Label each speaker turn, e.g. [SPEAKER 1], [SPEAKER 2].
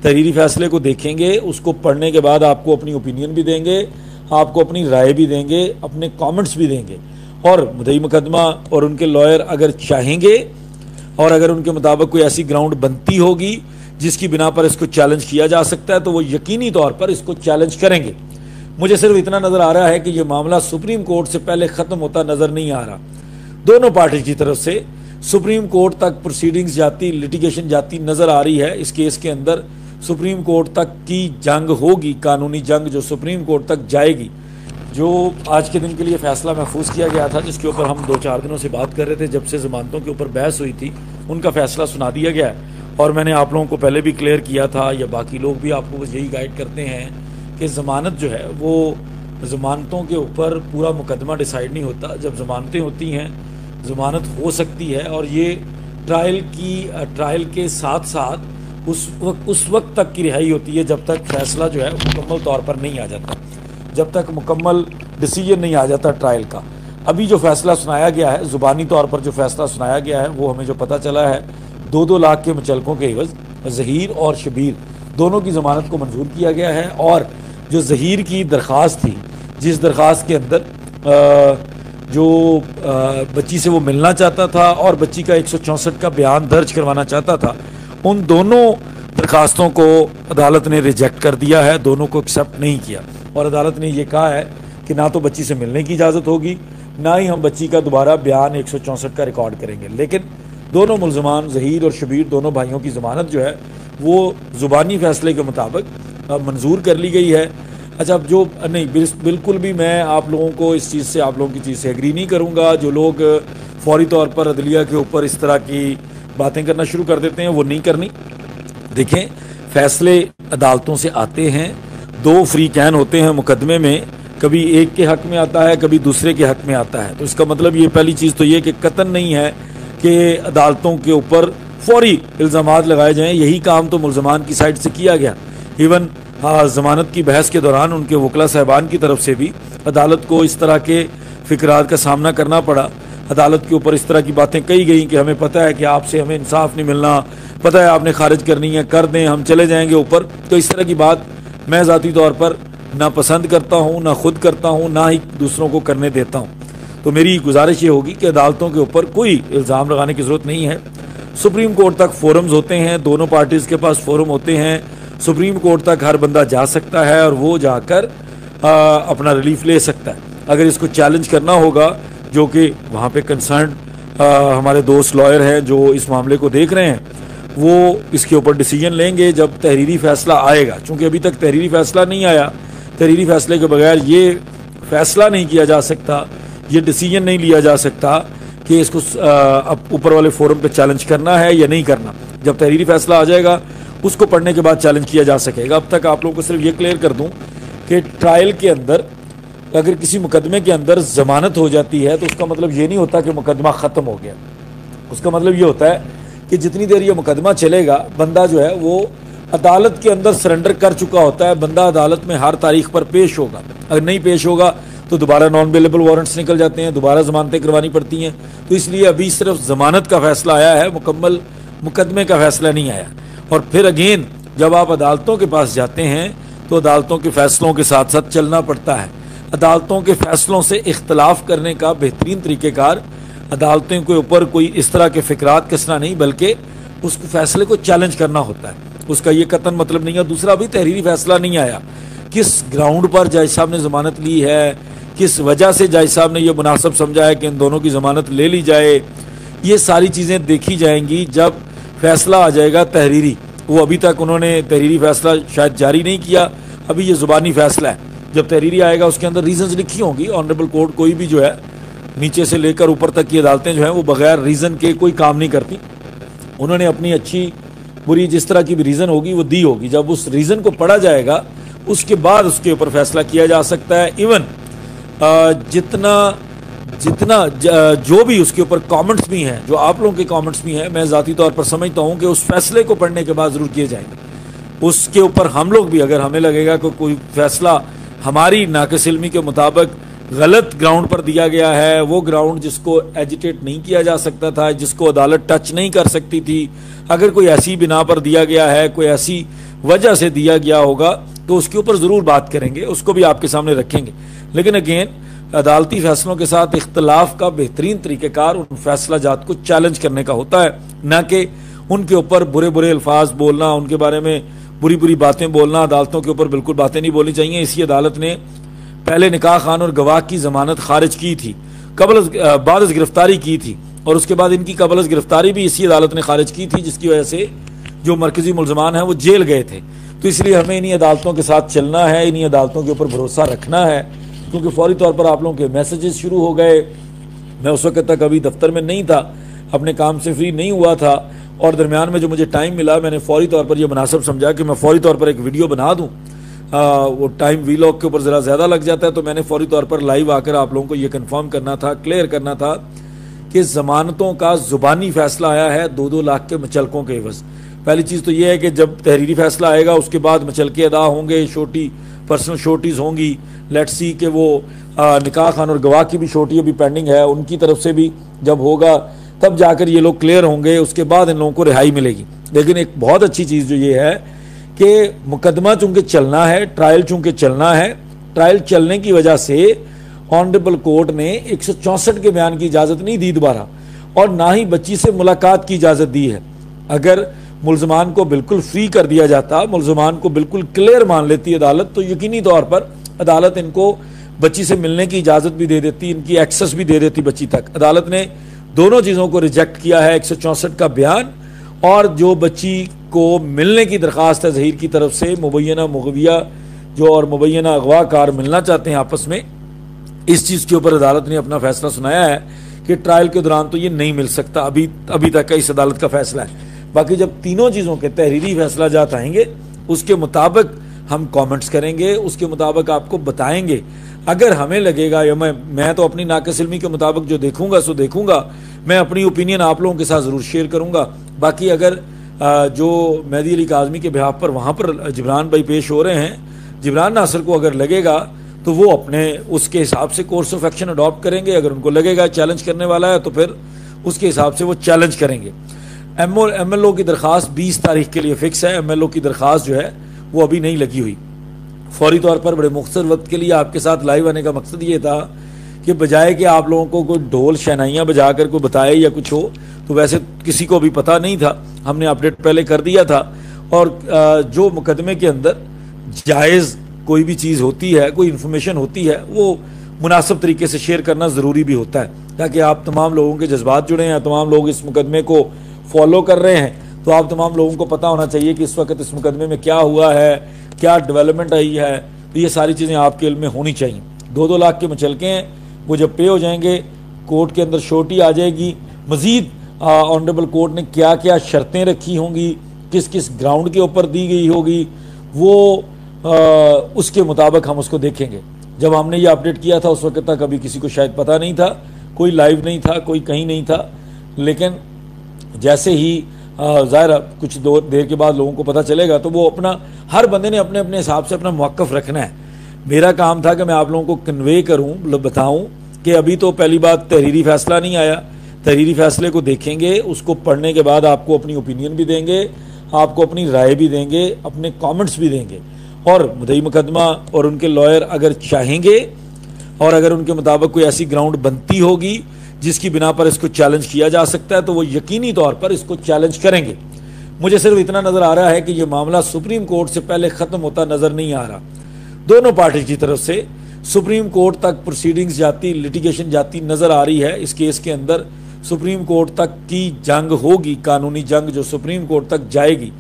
[SPEAKER 1] तहरीरी फैसले को देखेंगे, उसको पढ़ने के बाद आपको अपनी ओपिनियन भी देंगे, आपको अपनी राय भी देंगे, अपने कमेंट्स भी देंगे। और मुद्दई मुकदमा और उनके लॉयर अगर चाहेंगे और अगर उनके मुताबिक कोई ऐसी ग्राउंड बनती होगी जिसकी बिना पर इसको चैलेंज किया जा सकता है तो वो यकीनी तौर पर इसको चैलेंज करेंगे। मुझे सिर्फ इतना नज़र आ रहा है कि ये मामला सुप्रीम कोर्ट से पहले ख़त्म होता नज़र नहीं आ रहा। दोनों पार्टी की तरफ से सुप्रीम कोर्ट तक प्रोसीडिंग्स जाती, लिटिगेशन जाती नज़र आ रही है। इस केस के अंदर सुप्रीम कोर्ट तक की जंग होगी, कानूनी जंग जो सुप्रीम कोर्ट तक जाएगी। जो आज के दिन के लिए फ़ैसला महफूज किया गया था, जिसके ऊपर हम 2-4 दिनों से बात कर रहे थे, जब से ज़मानतों के ऊपर बहस हुई थी, उनका फ़ैसला सुना दिया गया है। और मैंने आप लोगों को पहले भी क्लियर किया था, या बाकी लोग भी आपको बस यही गाइड करते हैं कि ज़मानत जो है वो ज़मानतों के ऊपर पूरा मुकदमा डिसाइड नहीं होता। जब ज़मानतें होती हैं, ज़मानत हो सकती है, और ये ट्रायल के साथ साथ उस वक्त तक की रिहाई होती है जब तक फ़ैसला जो है मुकम्मल तौर पर नहीं आ जाता, जब तक मुकम्मल डिसीजन नहीं आ जाता ट्रायल का। अभी जो फ़ैसला सुनाया गया है, ज़ुबानी तौर पर जो फ़ैसला सुनाया गया है, वो हमें जो पता चला है 2-2 लाख के मुचलकों के एवज़ ज़हीर और शबीर दोनों की ज़मानत को मंजूर किया गया है। और जो ज़हीर की दरख्वास्त थी, जिस दरख्वास्त के अंदर जो बच्ची से वो मिलना चाहता था और बच्ची का 164 का बयान दर्ज करवाना चाहता था, उन दोनों दरख्वास्तों को अदालत ने रिजेक्ट कर दिया है, दोनों को एक्सेप्ट नहीं किया। और अदालत ने ये कहा है कि ना तो बच्ची से मिलने की इजाज़त होगी, ना ही हम बच्ची का दोबारा बयान 164 का रिकॉर्ड करेंगे। लेकिन दोनों मुल्ज़मान ज़हीर और शबीर दोनों भाइयों की ज़मानत जो है वो ज़ुबानी फ़ैसले के मुताबिक मंजूर कर ली गई है। अच्छा, अब जो नहीं, बिल्कुल भी मैं आप लोगों को इस चीज़ से, आप लोगों की चीज़ से एग्री नहीं करूँगा। जो लोग फौरी तौर पर अदलिया के ऊपर इस तरह की बातें करना शुरू कर देते हैं, वो नहीं करनी। देखें, फ़ैसले अदालतों से आते हैं, 2 फ्री कैन होते हैं मुकदमे में, कभी एक के हक़ में आता है, कभी दूसरे के हक़ में आता है। तो इसका मतलब ये पहली चीज़ तो ये कि कतन नहीं है कि अदालतों के ऊपर फौरी इल्ज़ामात लगाए जाएं। यही काम तो मुल्ज़मान की साइड से किया गया। इवन ज़मानत की बहस के दौरान उनके वकला साहबान की तरफ से भी अदालत को इस तरह के फ़िक्रात का सामना करना पड़ा। अदालत के ऊपर इस तरह की बातें कही गई कि हमें पता है कि आपसे हमें इंसाफ नहीं मिलना, पता है आपने खारिज करनी है, कर दें, हम चले जाएंगे ऊपर। तो इस तरह की बात मैं ज़ाती तौर पर ना पसंद करता हूँ, ना खुद करता हूँ, ना ही दूसरों को करने देता हूँ। तो मेरी गुजारिश ये होगी कि अदालतों के ऊपर कोई इल्ज़ाम लगाने की ज़रूरत नहीं है। सुप्रीम कोर्ट तक फोरम्स होते हैं, दोनों पार्टीज़ के पास फोरम होते हैं। सुप्रीम कोर्ट तक हर बंदा जा सकता है और वो जाकर अपना रिलीफ ले सकता है। अगर इसको चैलेंज करना होगा, जो कि वहाँ पे कंसर्न हमारे दोस्त लॉयर हैं जो इस मामले को देख रहे हैं, वो इसके ऊपर डिसीजन लेंगे जब तहरीरी फ़ैसला आएगा। चूँकि अभी तक तहरीरी फ़ैसला नहीं आया, तहरीरी फ़ैसले के बगैर ये फ़ैसला नहीं किया जा सकता, ये डिसीजन नहीं लिया जा सकता कि इसको अब ऊपर वाले फोरम पे चैलेंज करना है या नहीं करना। जब तहरीरी फ़ैसला आ जाएगा, उसको पढ़ने के बाद चैलेंज किया जा सकेगा। अब तक आप लोगों को सिर्फ ये क्लियर कर दूं कि ट्रायल के अंदर अगर किसी मुकदमे के अंदर ज़मानत हो जाती है तो उसका मतलब ये नहीं होता कि मुकदमा ख़त्म हो गया। उसका मतलब ये होता है कि जितनी देर ये मुकदमा चलेगा, बंदा जो है वो अदालत के अंदर सरेंडर कर चुका होता है। बंदा अदालत में हर तारीख पर पेश होगा। अगर नहीं पेश होगा तो दोबारा नॉन बेलेबल वारंट्स निकल जाते हैं, दोबारा ज़मानतें करवानी पड़ती हैं। तो इसलिए अभी सिर्फ ज़मानत का फ़ैसला आया है, मुकम्मल मुकदमे का फ़ैसला नहीं आया। और फिर अगेन जब आप अदालतों के पास जाते हैं तो अदालतों के फ़ैसलों के साथ साथ चलना पड़ता है। अदालतों के फ़ैसलों से इख्तलाफ करने का बेहतरीन तरीक़ेकार अदालतों के ऊपर कोई इस तरह के फ़िक्रात कसना नहीं, बल्कि उस फ़ैसले को चैलेंज करना होता है। उसका ये कतन मतलब नहीं है। दूसरा, अभी तहरीरी फ़ैसला नहीं आया, किस ग्राउंड पर जज साहब ने ज़मानत ली है, किस वजह से जज साहब ने यह मुनासिब समझा है कि इन दोनों की ज़मानत ले ली जाए, ये सारी चीज़ें देखी जाएंगी जब फ़ैसला आ जाएगा तहरीरी। वो अभी तक उन्होंने तहरीरी फ़ैसला शायद जारी नहीं किया, अभी ये ज़ुबानी फ़ैसला है। जब तहरीरी आएगा उसके अंदर रीज़न्स लिखी होंगी। ऑनरेबल कोर्ट कोई भी जो है नीचे से लेकर ऊपर तक की अदालतें जो हैं वो बगैर रीज़न के कोई काम नहीं करती। उन्होंने अपनी अच्छी बुरी जिस तरह की भी रीज़न होगी वो दी होगी। जब उस रीज़न को पढ़ा जाएगा उसके बाद उसके ऊपर फ़ैसला किया जा सकता है। इवन जितना जो भी उसके ऊपर कमेंट्स भी हैं, जो आप लोगों के कमेंट्स भी हैं, मैं ज़ाती तौर पर समझता हूँ कि उस फैसले को पढ़ने के बाद ज़रूर किए जाएंगे। उसके ऊपर हम लोग भी, अगर हमें लगेगा कि कोई फ़ैसला हमारी नाक़िस इल्मी के मुताबिक गलत ग्राउंड पर दिया गया है, वो ग्राउंड जिसको एजिटेट नहीं किया जा सकता था, जिसको अदालत टच नहीं कर सकती थी, अगर कोई ऐसी बिना पर दिया गया है, कोई ऐसी वजह से दिया गया होगा तो उसके ऊपर ज़रूर बात करेंगे, उसको भी आपके सामने रखेंगे। लेकिन अगेन अदालती फैसलों के साथ इख्तलाफ का बेहतरीन तरीक़ेकार उन फैसला जात को चैलेंज करने का होता है, ना कि उनके ऊपर बुरे बुरे अल्फाज बोलना, उनके बारे में बुरी बुरी बातें बोलना। अदालतों के ऊपर बिल्कुल बातें नहीं बोलनी चाहिए। इसी अदालत ने पहले निकाह खान और गवाह की जमानत खारिज की थी, बाद गिरफ्तारी की थी, और उसके बाद इनकी कबल गिरफ्तारी भी इसी अदालत ने खारिज की थी, जिसकी वजह से जो मरकजी मुलजमान हैं वो जेल गए थे। तो इसलिए हमें इन्हीं अदालतों के साथ चलना है, इन्हीं अदालतों के ऊपर भरोसा रखना है, क्योंकि फौरी तौर पर आप लोगों के मैसेजेस शुरू हो गए। मैं उस वक्त तक अभी दफ्तर में नहीं था, अपने काम से फ्री नहीं हुआ था, और दरमियान में जो मुझे टाइम मिला मैंने फौरी तौर पर यह मुनासिब समझा कि मैं फौरी तौर पर एक वीडियो बना दूँ। वो टाइम वीलॉग के ऊपर ज़रा ज़्यादा लग जाता है, तो मैंने फौरी तौर पर लाइव आकर आप लोगों को ये कन्फर्म करना था, क्लियर करना था कि ज़मानतों का ज़ुबानी फ़ैसला आया है 2-2 लाख के मचलकों के एवज़। पहली चीज़ तो ये है कि जब तहरीरी फ़ैसला आएगा उसके बाद मचलके अदा होंगे, छोटी पर्सनल शोटीज़ होंगी। लेट्स सी कि वो निकाह खान और गवाह की भी शोटी अभी पेंडिंग है, उनकी तरफ से भी जब होगा तब जाकर ये लोग क्लियर होंगे, उसके बाद इन लोगों को रिहाई मिलेगी। लेकिन एक बहुत अच्छी चीज़ जो ये है कि मुकदमा चूंकि चलना है, ट्रायल चूंकि चलना है, ट्रायल चलने की वजह से ऑनरेबल कोर्ट ने 164 के बयान की इजाज़त नहीं दी दोबारा, और ना ही बच्ची से मुलाकात की इजाज़त दी है। अगर मुलजमान को बिल्कुल फ्री कर दिया जाता, मुलजमान को बिल्कुल क्लियर मान लेती अदालत, तो यकीनी तौर पर अदालत इनको बच्ची से मिलने की इजाज़त भी दे देती, इनकी एक्सेस भी दे देती बच्ची तक। अदालत ने दोनों चीज़ों को रिजेक्ट किया है, 164 का बयान और जो बच्ची को मिलने की दरख्वास्त है ज़हीर की तरफ से, मुबैना मुगविया जो और मुबैना अगवाकार मिलना चाहते हैं आपस में, इस चीज़ के ऊपर अदालत ने अपना फैसला सुनाया है कि ट्रायल के दौरान तो ये नहीं मिल सकता। अभी तक का इस अदालत का फैसला है। बाकी जब तीनों चीज़ों के तहरीरी फैसला जात आएंगे उसके मुताबिक हम कमेंट्स करेंगे, उसके मुताबिक आपको बताएंगे। अगर हमें लगेगा, या मैं तो अपनी नाक़िस इल्मी के मुताबिक जो देखूंगा सो देखूंगा, मैं अपनी ओपिनियन आप लोगों के साथ ज़रूर शेयर करूंगा। बाकी अगर जो मेहदी अली काज़मी के बिहाफ पर वहाँ पर जिब्रान भाई पेश हो रहे हैं, जिब्रान नासिर को अगर लगेगा तो वो अपने उसके हिसाब से कोर्स ऑफ एक्शन अडॉप्ट करेंगे। अगर उनको लगेगा चैलेंज करने वाला है तो फिर उसके हिसाब से वो चैलेंज करेंगे। MLO की दरख्वास्त 20 तारीख के लिए फ़िक्स है। MLO की दरख्वास्त जो है वो अभी नहीं लगी हुई। फौरी तौर पर बड़े मुख्तर वक्त के लिए आपके साथ लाइव आने का मकसद ये था कि बजाय कि आप लोगों को कोई ढोल शहनाइयाँ बजा कर कोई बताए या कुछ हो, तो वैसे किसी को भी पता नहीं था, हमने अपडेट पहले कर दिया था। और जो मुकदमे के अंदर जायज़ कोई भी चीज़ होती है, कोई इन्फॉर्मेशन होती है, वो मुनासिब तरीके से शेयर करना ज़रूरी भी होता है, ताकि आप तमाम लोगों के जज्बात जुड़े हैं, तमाम लोग इस मुकदमे को फॉलो कर रहे हैं, तो आप तमाम लोगों को पता होना चाहिए कि इस वक्त इस मुकदमे में क्या हुआ है, क्या डेवलपमेंट आई है। तो ये सारी चीज़ें आपके इल्म में होनी चाहिए। 2-2 लाख के मचलके हैं, वो जब पे हो जाएंगे कोर्ट के अंदर शोटी आ जाएगी। मज़ीद ऑनरेबल कोर्ट ने क्या क्या शर्तें रखी होंगी, किस किस ग्राउंड के ऊपर दी गई होगी, वो उसके मुताबिक हम उसको देखेंगे। जब हमने ये अपडेट किया था उस वक्त तक अभी किसी को शायद पता नहीं था, कोई लाइव नहीं था, कोई कहीं नहीं था। लेकिन जैसे ही ज़ाहिर कुछ देर के बाद लोगों को पता चलेगा, तो वो अपना, हर बंदे ने अपने अपने हिसाब से अपना मौक़िफ़ रखना है। मेरा काम था कि मैं आप लोगों को कन्वे करूँ, बताऊँ कि अभी तो पहली बात तहरीरी फ़ैसला नहीं आया, तहरीरी फ़ैसले को देखेंगे, उसको पढ़ने के बाद आपको अपनी ओपिनियन भी देंगे, आपको अपनी राय भी देंगे, अपने कमेंट्स भी देंगे। और मुद्दई मुकदमा और उनके लॉयर अगर चाहेंगे और अगर उनके मुताबिक कोई ऐसी ग्राउंड बनती होगी जिसकी बिना पर इसको चैलेंज किया जा सकता है, तो वो यकीनी तौर पर इसको चैलेंज करेंगे। मुझे सिर्फ इतना नज़र आ रहा है कि ये मामला सुप्रीम कोर्ट से पहले ख़त्म होता नज़र नहीं आ रहा। दोनों पार्टी की तरफ से सुप्रीम कोर्ट तक प्रोसीडिंग्स जाती, लिटिगेशन जाती नज़र आ रही है। इस केस के अंदर सुप्रीम कोर्ट तक की जंग होगी, कानूनी जंग जो सुप्रीम कोर्ट तक जाएगी।